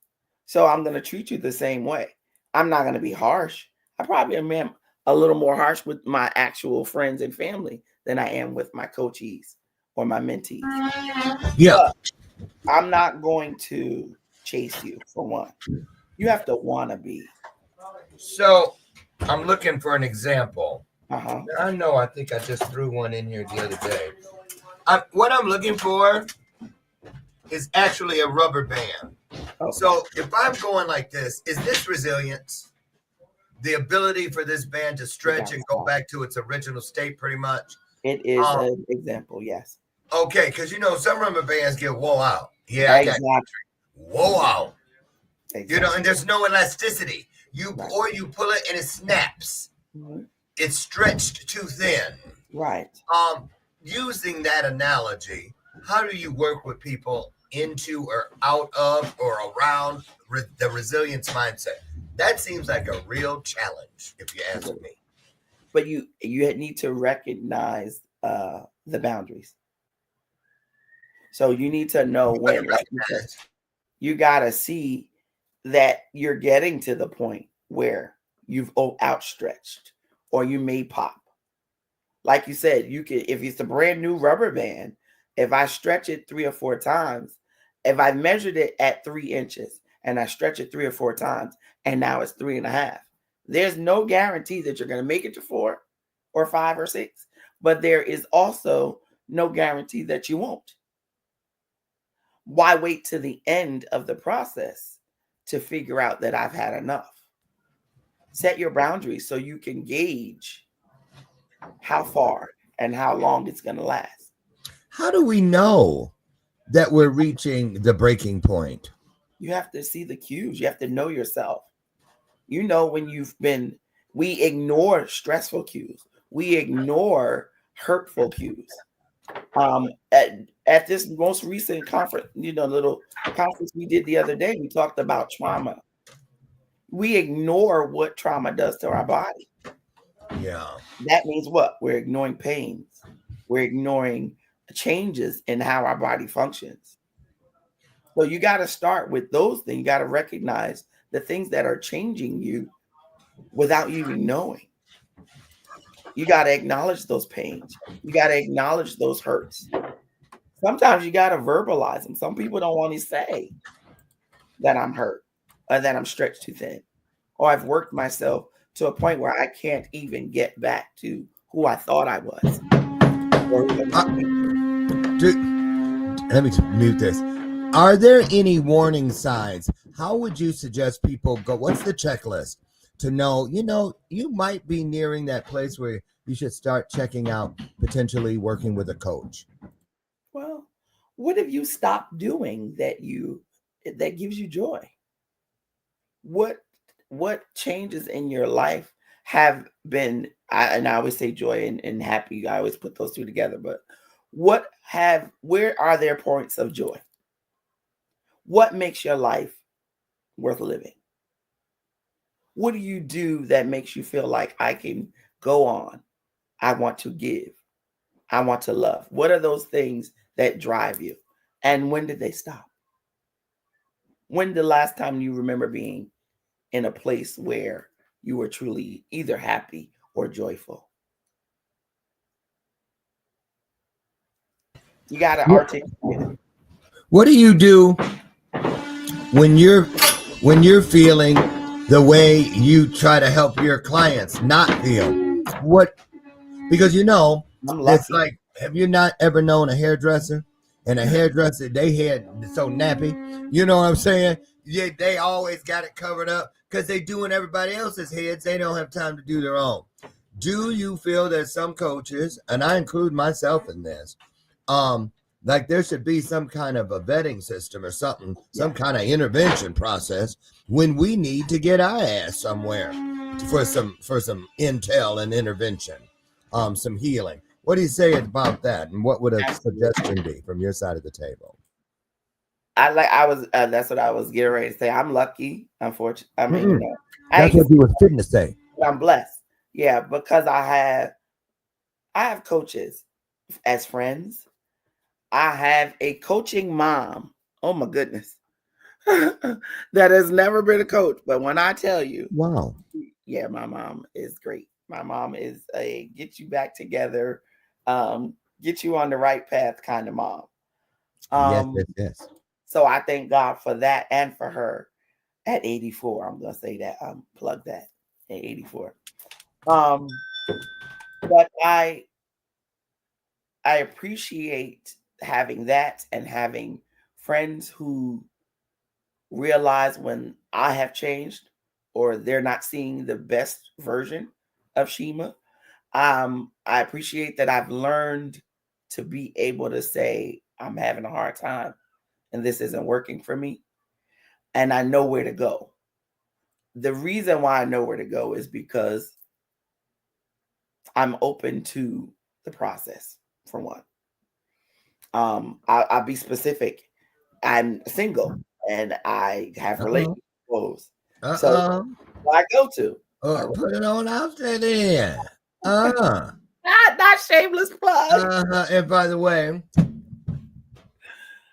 [SPEAKER 3] So I'm going to treat you the same way. I'm not going to be harsh. I probably am a little more harsh with my actual friends and family than I am with my coachees or my mentees.
[SPEAKER 4] Yeah.
[SPEAKER 3] But I'm not going to chase you, for one. You have to want to be.
[SPEAKER 4] So I'm looking for an example.
[SPEAKER 3] Uh-huh.
[SPEAKER 4] I think I just threw one in here the other day. What I'm looking for is actually a rubber band. Okay. So if I'm going like this, is this resilience? The ability for this band to stretch and go back to its original state pretty much?
[SPEAKER 3] It is an example, yes.
[SPEAKER 4] Okay, because some rubber bands get wore out. Yeah,
[SPEAKER 3] exactly.
[SPEAKER 4] Wore out. Exactly. And there's no elasticity. Or you pull it and it snaps. Mm-hmm. It's stretched too thin.
[SPEAKER 3] Right.
[SPEAKER 4] Using that analogy, how do you work with people into or out of or around the resilience mindset? That seems like a real challenge, if you ask me.
[SPEAKER 3] But you need to recognize the boundaries. So you need to know when, like you said, you got to see that you're getting to the point where you've outstretched or you may pop. Like you said, you can, if it's a brand new rubber band, if I stretch it 3 or 4 times, if I measured it at 3 inches and I stretch it 3 or 4 times and now it's 3.5, there's no guarantee that you're going to make it to 4 or 5 or 6, but there is also no guarantee that you won't. Why wait to the end of the process to figure out that I've had enough? Set your boundaries so you can gauge how far and how long it's going to last.
[SPEAKER 4] How do we know that we're reaching the breaking point?
[SPEAKER 3] You have to see the cues. You have to know yourself. You know when we ignore stressful cues. We ignore hurtful cues. At this most recent conference, little conference we did the other day, we talked about trauma. We ignore what trauma does to our body.
[SPEAKER 4] Yeah.
[SPEAKER 3] That means what? We're ignoring pains. We're ignoring changes in how our body functions. So you got to start with those things. You got to recognize the things that are changing you without you even knowing. You got to acknowledge those pains. You got to acknowledge those hurts. Sometimes you got to verbalize them. Some people don't want to say that I'm hurt or that I'm stretched too thin, or I've worked myself to a point where I can't even get back to who I thought I was.
[SPEAKER 4] Let me mute this. Are there any warning signs? How would you suggest people go? What's the checklist to know, you might be nearing that place where you should start checking out potentially working with a coach?
[SPEAKER 3] Well, what have you stopped doing that gives you joy? What changes in your life have been, and I always say joy and happy, I always put those two together, but where are there points of joy? What makes your life worth living? What do you do that makes you feel like I can go on? I want to give. I want to love. What are those things that drive you? And when did they stop? When the last time you remember being in a place where you were truly either happy or joyful? You got to articulate it.
[SPEAKER 4] What do you do when you're feeling the way you try to help your clients not feel? Because it's like, have you not ever known a hairdresser? And a hairdresser, they hair so nappy. You know what I'm saying? Yeah, they always got it covered up because they doing everybody else's heads. They don't have time to do their own. Do you feel that some coaches, and I include myself in this, like there should be some kind of a vetting system or something, some kind of intervention process when we need to get our ass somewhere for some intel and intervention, some healing? What do you say about that? And what would a suggestion be from your side of the table?
[SPEAKER 3] That's what I was getting ready to say. I'm lucky, unfortunately. I mean,
[SPEAKER 4] that's what you were fitting to say.
[SPEAKER 3] I'm blessed. Yeah, because I have coaches as friends. I have a coaching mom. Oh my goodness. That has never been a coach. But when I tell you,
[SPEAKER 4] wow.
[SPEAKER 3] Yeah, my mom is great. My mom is a get you back together, get you on the right path kind of mom.
[SPEAKER 4] Yes.
[SPEAKER 3] So I thank God for that and for her at 84. I'm going to say that. Plug that at 84. But I appreciate having that and having friends who realize when I have changed or they're not seeing the best version of Shema. I appreciate that I've learned to be able to say, I'm having a hard time and this isn't working for me. And I know where to go. The reason why I know where to go is because I'm open to the process, for one. I'll be specific. I'm single and I have relationship goals. So who I go to.
[SPEAKER 4] Put it on out there then.
[SPEAKER 3] Not shameless plug.
[SPEAKER 4] And by the way,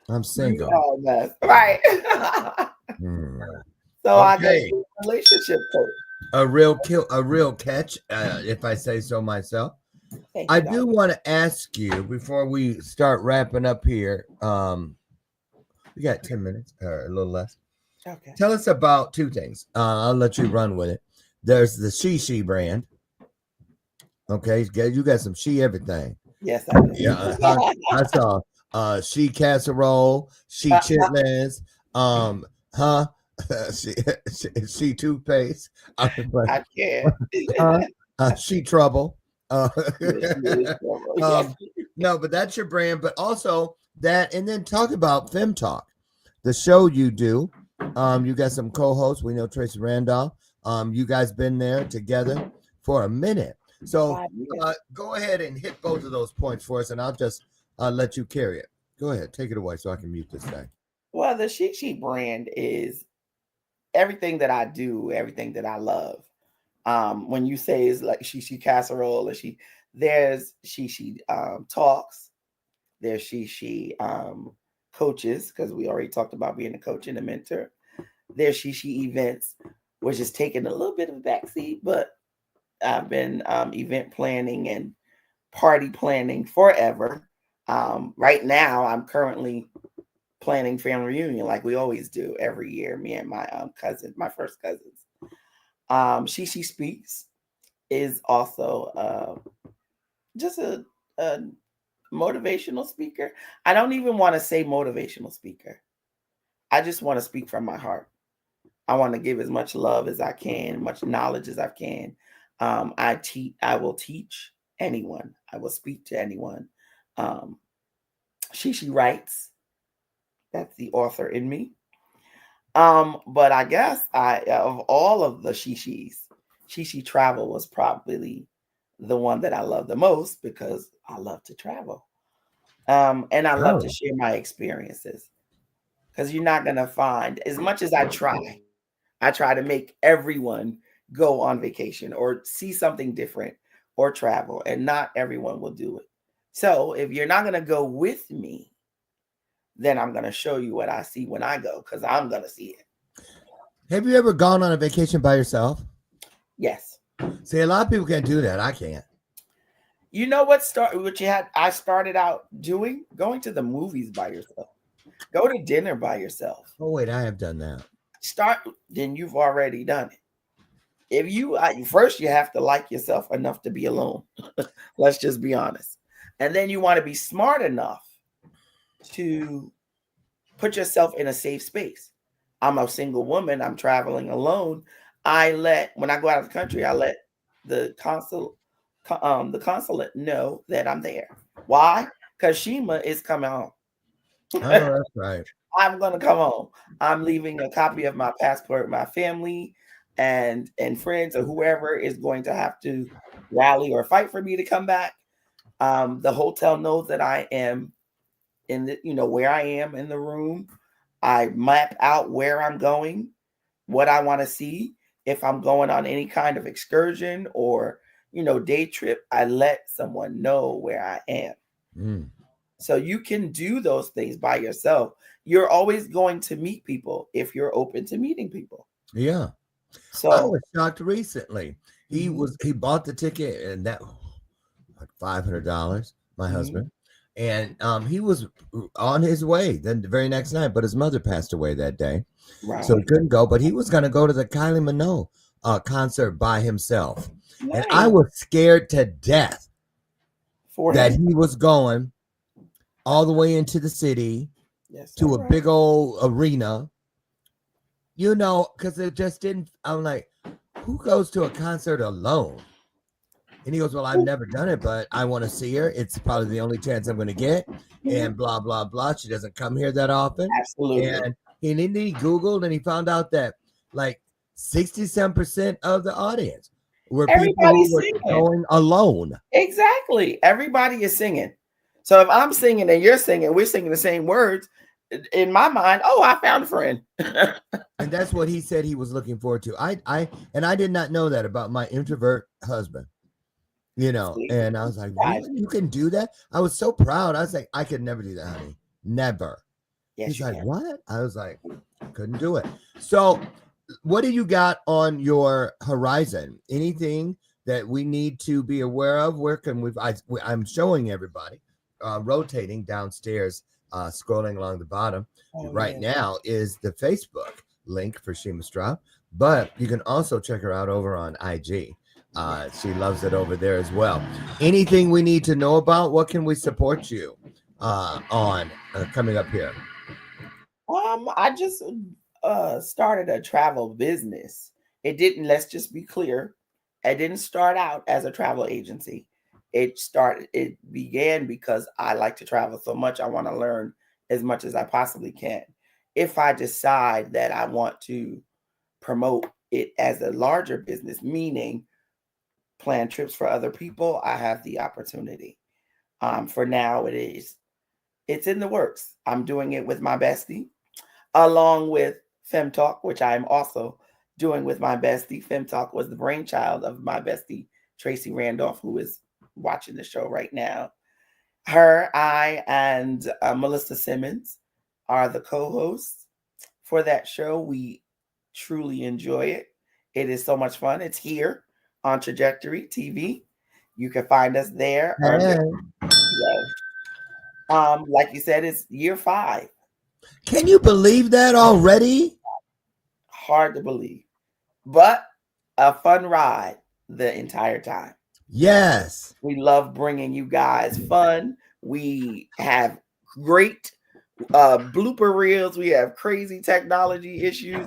[SPEAKER 4] I'm single.
[SPEAKER 3] Oh, mess. Right. So I go to a relationship coach.
[SPEAKER 4] A real catch, if I say so myself. I do want to ask you before we start wrapping up here. We got 10 minutes or a little less.
[SPEAKER 3] Okay.
[SPEAKER 4] Tell us about two things. I'll let you run with it. There's the She brand. Okay, you got some she everything.
[SPEAKER 3] Yes, I do.
[SPEAKER 4] Yeah, I saw she casserole, she chitlins, huh? she, she toothpaste. I was like,
[SPEAKER 3] I can't.
[SPEAKER 4] huh? She trouble. Uh,
[SPEAKER 3] Yes, she is trouble. Yes.
[SPEAKER 4] um, no, but that's your brand. But also that, and then talk about Fem Talk, the show you do. You got some co-hosts. We know Tracy Randolph. You guys been there together for a minute. So
[SPEAKER 3] 5 years.
[SPEAKER 4] go ahead and hit both of those points for us, and I'll just let you carry it. Go ahead, take it away so I can mute this thing.
[SPEAKER 3] Well, the She brand is everything that I do, everything that I love. When you say it's like she casserole, or there's she talks, there's she coaches, because we already talked about being a coach and a mentor. There's she events, which is taking a little bit of a backseat, but I've been event planning and party planning forever. Right now, I'm currently planning family reunion like we always do every year. Me and my cousin, my first cousins. She Speaks is also just a motivational speaker. I don't even want to say motivational speaker. I just want to speak from my heart. I want to give as much love as I can, much knowledge as I can. I will teach anyone. I will speak to anyone. She writes. That's the author in me. But I guess of all of the she Travel was probably the one that I love the most, because I love to travel. And I love to share my experiences, because you're not gonna find, as much as I try to make everyone go on vacation or see something different or travel, and not everyone will do it. So if you're not gonna go with me, then I'm gonna show you what I see when I go, because I'm gonna see it.
[SPEAKER 4] Have you ever gone on a vacation by yourself?
[SPEAKER 3] Yes.
[SPEAKER 4] See, a lot of people can't do that. I can't.
[SPEAKER 3] You know what I started out doing? Going to the movies by yourself. Go to dinner by yourself.
[SPEAKER 4] Oh wait, I have done that.
[SPEAKER 3] Then you've already done it. If you first, you have to like yourself enough to be alone. Let's just be honest. And then you want to be smart enough to put yourself in a safe space. I'm a single woman. I'm traveling alone. When I go out of the country, I let the consulate know that I'm there. Why? Because Shema is coming home.
[SPEAKER 4] Oh, that's right.
[SPEAKER 3] I'm going to come home. I'm leaving a copy of my passport. My family and friends or whoever is going to have to rally or fight for me to come back. The hotel knows that I am where I am in the room. I map out where I'm going, what I want to see. If I'm going on any kind of excursion or, day trip, I let someone know where I am.
[SPEAKER 4] Mm.
[SPEAKER 3] So you can do those things by yourself. You're always going to meet people if you're open to meeting people.
[SPEAKER 4] Yeah. So I was shocked recently. He bought the ticket, and that like $500, my husband. And he was on his way then the very next night, but his mother passed away that day. Right. So he couldn't go, but he was going to go to the Kylie Minogue concert by himself. Nice. And I was scared to death that he was going all the way into the city to a big old arena, because it just didn't. I'm like, who goes to a concert alone? And he goes, well, I've never done it, but I want to see her. It's probably the only chance I'm going to get. And blah, blah, blah. She doesn't come here that often.
[SPEAKER 3] Absolutely.
[SPEAKER 4] And he Googled and he found out that like 67% of the audience were people who were going alone.
[SPEAKER 3] Exactly. Everybody is singing. So if I'm singing and you're singing, we're singing the same words. In my mind, I found a friend.
[SPEAKER 4] And that's what he said he was looking forward to. I did not know that about my introvert husband. And I was like, really? You can do that? I was so proud. I was like, I could never do that, honey. Never. Yes, he's like, what? I was like, couldn't do it. So what do you got on your horizon? Anything that we need to be aware of? Where can I'm showing everybody rotating downstairs, scrolling along the bottom now is the Facebook link for Shema Stroud, but you can also check her out over on IG. She loves it over there as well. Anything we need to know about? What can we support you on coming up here?
[SPEAKER 3] I just started a travel business. It didn't, let's just be clear, it didn't start out as a travel agency. It began because I like to travel so much. I want to learn as much as I possibly can. If I decide that I want to promote it as a larger business, meaning plan trips for other people, I have the opportunity. For now, it's in the works. I'm doing it with my bestie, along with Fem Talk, which I am also doing with my bestie. Fem Talk was the brainchild of my bestie, Tracy Randolph, who is watching the show right now. Her, I, and Melissa Simmons are the co-hosts for that show. We truly enjoy it. It is so much fun. It's here on Trajectory TV. You can find us there. Like you said, it's year 5.
[SPEAKER 4] Can you believe that already?
[SPEAKER 3] Hard to believe, but a fun ride the entire time.
[SPEAKER 4] Yes.
[SPEAKER 3] We love bringing you guys fun. We have great blooper reels. We have crazy technology issues,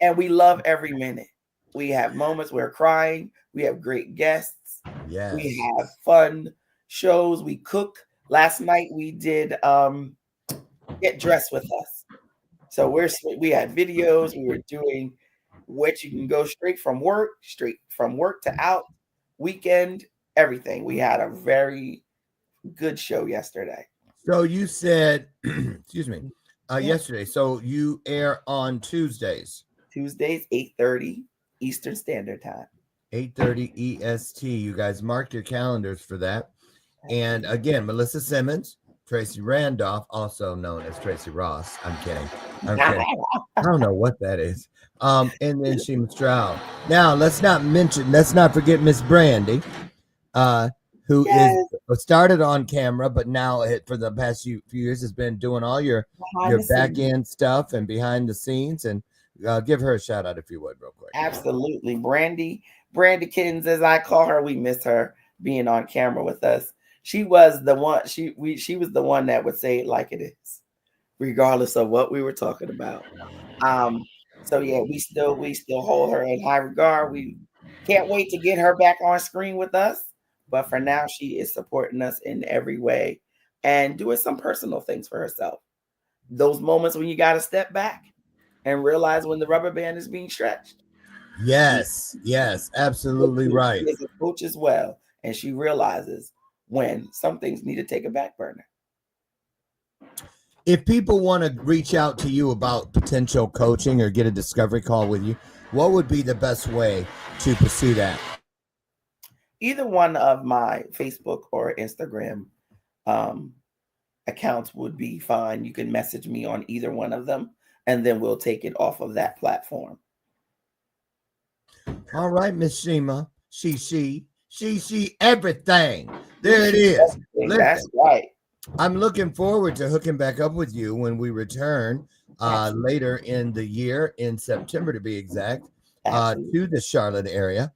[SPEAKER 3] and we love every minute. We have moments where we're crying. We have great guests.
[SPEAKER 4] Yes.
[SPEAKER 3] We have fun shows. We cook. Last night we did Get Dressed With Us. So we had videos. We were doing what you can go straight from work to out, weekend, everything. We had a very good show yesterday.
[SPEAKER 4] So you said, excuse me, yesterday. So you air on Tuesdays.
[SPEAKER 3] Tuesdays, 8:30 Eastern Standard Time.
[SPEAKER 4] 8:30 EST. You guys mark your calendars for that. And again, Melissa Simmons, Tracy Randolph, also known as Tracy Ross. I'm kidding. I don't know what that is. And then Shema Stroud. Now, let's not forget Miss Brandy, who is started on camera, but now for the past few years has been doing all your back end stuff and behind the scenes. And give her a shout out if you would, real quick.
[SPEAKER 3] Absolutely. Brandykins, as I call her, we miss her being on camera with us. She was the one. She was the one that would say it like it is, regardless of what we were talking about. So yeah, we still hold her in high regard. We can't wait to get her back on screen with us. But for now, she is supporting us in every way and doing some personal things for herself. Those moments when you got to step back and realize when the rubber band is being stretched.
[SPEAKER 4] Yes, absolutely right.
[SPEAKER 3] She is a coach as well, and she realizes when some things need to take a back burner.
[SPEAKER 4] If people want to reach out to you about potential coaching or get a discovery call with you, what would be the best way to pursue that?
[SPEAKER 3] Either one of my Facebook or Instagram accounts would be fine. You can message me on either one of them, and then we'll take it off of that platform.
[SPEAKER 4] All right, Miss Shema. She, everything. There it is.
[SPEAKER 3] That's right.
[SPEAKER 4] I'm looking forward to hooking back up with you when we return later in the year, in September to be exact, to the Charlotte area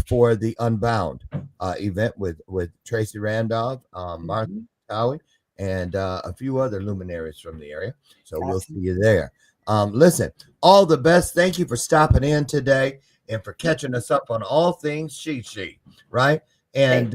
[SPEAKER 4] for the Unbound event with Tracy Randolph, Martha Towie, and a few other luminaries from the area. So we'll see you there. Listen, all the best. Thank you for stopping in today and for catching us up on all things she, right? And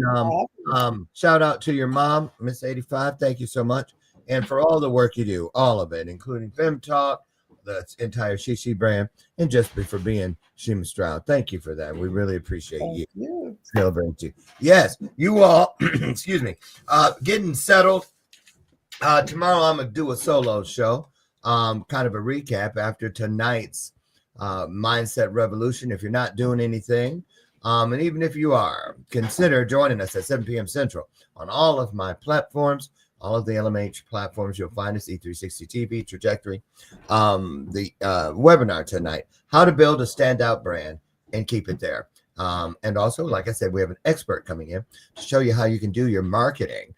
[SPEAKER 4] shout out to your mom, Miss 85. Thank you so much. And for all the work you do, all of it, including Fem Talk, the entire She brand, and just for being Shema Stroud. Thank you for that. We really appreciate you. Celebrate you. Yes, you all, excuse me, getting settled. Tomorrow I'm going to do a solo show, kind of a recap after tonight's Mindset Revolution. If you're not doing anything, and even if you are, consider joining us at 7 p.m. Central on all of my platforms, all of the LMH platforms. You'll find us, E360 TV, Trajectory. The webinar tonight, how to build a standout brand and keep it there. And also, like I said, we have an expert coming in to show you how you can do your marketing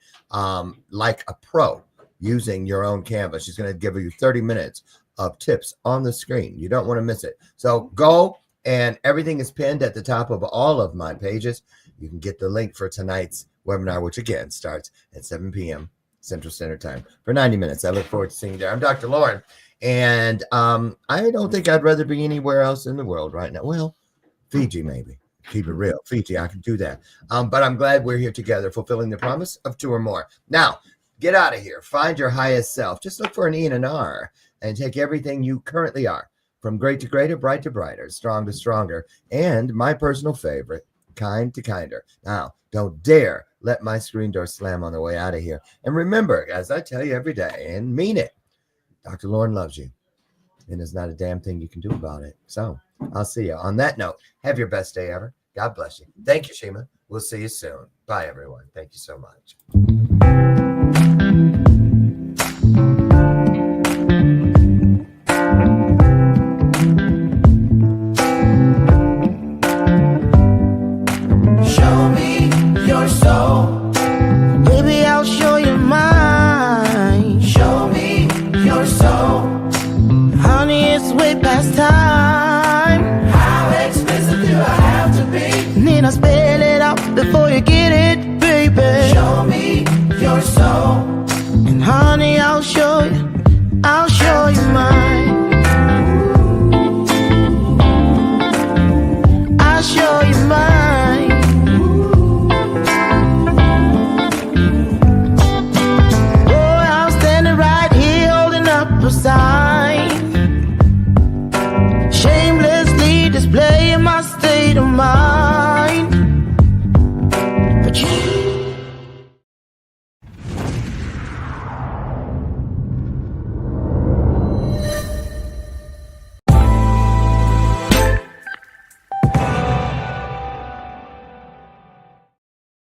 [SPEAKER 4] like a pro using your own Canva. She's going to give you 30 minutes of tips on the screen. You don't want to miss it. So go And everything is pinned at the top of all of my pages. You can get the link for tonight's webinar, which again starts at 7 p.m. Central Standard Time for 90 minutes. I look forward to seeing you there. I'm Dr. Lauren, and I don't think I'd rather be anywhere else in the world right now. Well, Fiji, maybe. Keep it real. Fiji, I can do that. But I'm glad we're here together, fulfilling the promise of 2 or more. Now, get out of here. Find your highest self. Just look for an E and an R and take everything you currently are, from great to greater, bright to brighter, strong to stronger, and my personal favorite, kind to kinder. Now, don't dare let my screen door slam on the way out of here. And remember, as I tell you every day, and mean it, Dr. Lauren loves you, and there's not a damn thing you can do about it. So I'll see you. On that note, have your best day ever. God bless you. Thank you, Shema. We'll see you soon. Bye, everyone. Thank you so much.